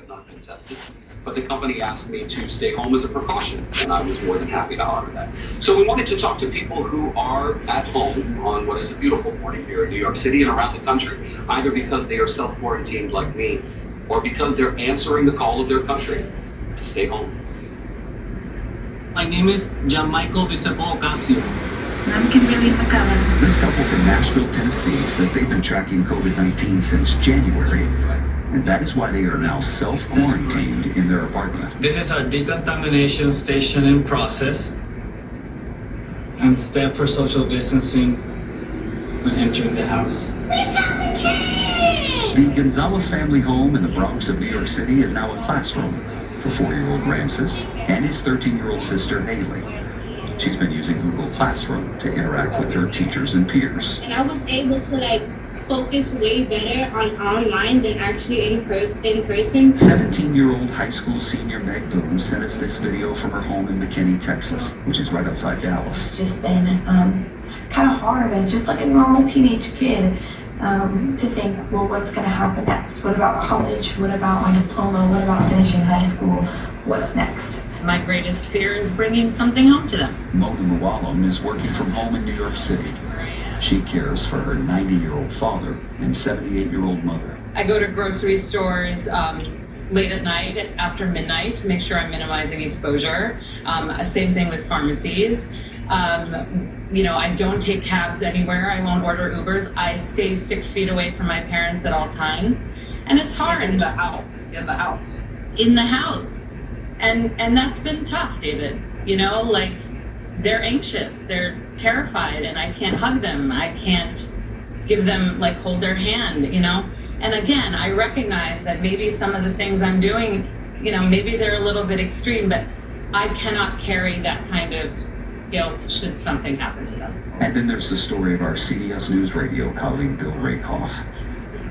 have not been tested, but the company asked me to stay home as a precaution, and I was more than happy to honor that. So we wanted to talk to people who are at home on what is a beautiful morning here in New York City and around the country, either because they are self-quarantined like me, or because they're answering the call of their country to stay home. My name is Jamichael Vicepo Ocasio. I'm Kimberly McCullough. This couple from Nashville, Tennessee says they've been tracking COVID-19 since January, and that is why they are now self-quarantined in their apartment. This is our decontamination station in process and step for social distancing when entering the house. The Gonzalez family home in the Bronx of New York City is now a classroom for 4-year-old Ramses and his 13-year-old sister Haley. She's been using Google Classroom to interact with her teachers and peers. And I was able to focus way better on online than actually in person. 17-year-old high school senior Meg Boone sent us this video from her home in McKinney, Texas, which is right outside Dallas. It's just been kind of hard as just like a normal teenage kid to think, well, what's going to happen next? What about college? What about my diploma? What about finishing high school? What's next? My greatest fear is bringing something home to them. Mona Mualem is working from home in New York City. She cares for her 90-year-old father and 78-year-old mother. I go to grocery stores late at night, after midnight, to make sure I'm minimizing exposure. Same thing with pharmacies. I don't take cabs anywhere. I won't order Ubers. I stay 6 feet away from my parents at all times. And it's hard. In the house. In the house. And that's been tough, David. They're anxious, they're terrified, and I can't hug them. I can't give them, hold their hand, And again, I recognize that maybe some of the things I'm doing, maybe they're a little bit extreme, but I cannot carry that kind of guilt should something happen to them. And then there's the story of our CBS News Radio colleague, Bill Rakoff.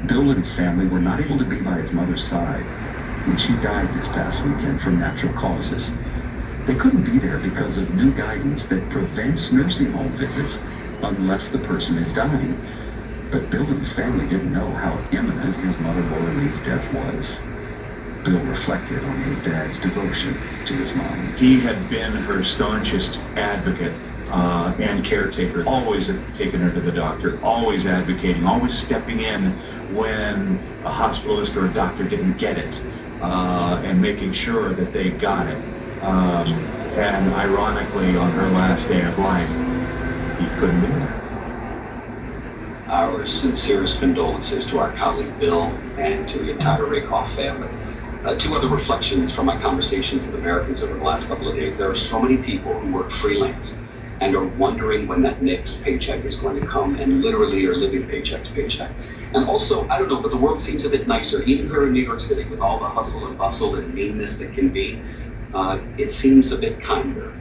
Bill and his family were not able to be by his mother's side when she died this past weekend from natural causes. They couldn't be there because of new guidance that prevents nursing home visits unless the person is dying. But Bill and his family didn't know how imminent his mother Laura Lee's death was. Bill reflected on his dad's devotion to his mom. He had been her staunchest advocate and caretaker, always taking her to the doctor, always advocating, always stepping in when a hospitalist or a doctor didn't get it, and making sure that they got it. And ironically, on her last day of life, he couldn't be there. Our sincerest condolences to our colleague Bill and to the entire Rakoff family. Two other reflections from my conversations with Americans over the last couple of days. There are so many people who work freelance and are wondering when that next paycheck is going to come, and literally are living paycheck to paycheck. And also, I don't know, but the world seems a bit nicer, even here in New York City, with all the hustle and bustle and meanness that can be. It seems a bit kinder.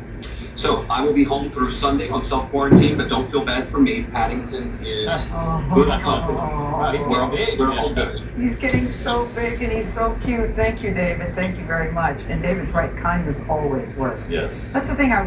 So I will be home through Sunday on self-quarantine, but don't feel bad for me. Paddington is good company. We're all good. He's getting so big and he's so cute. Thank you, David. Thank you very much. And David's right, kindness always works. Yes. That's the thing I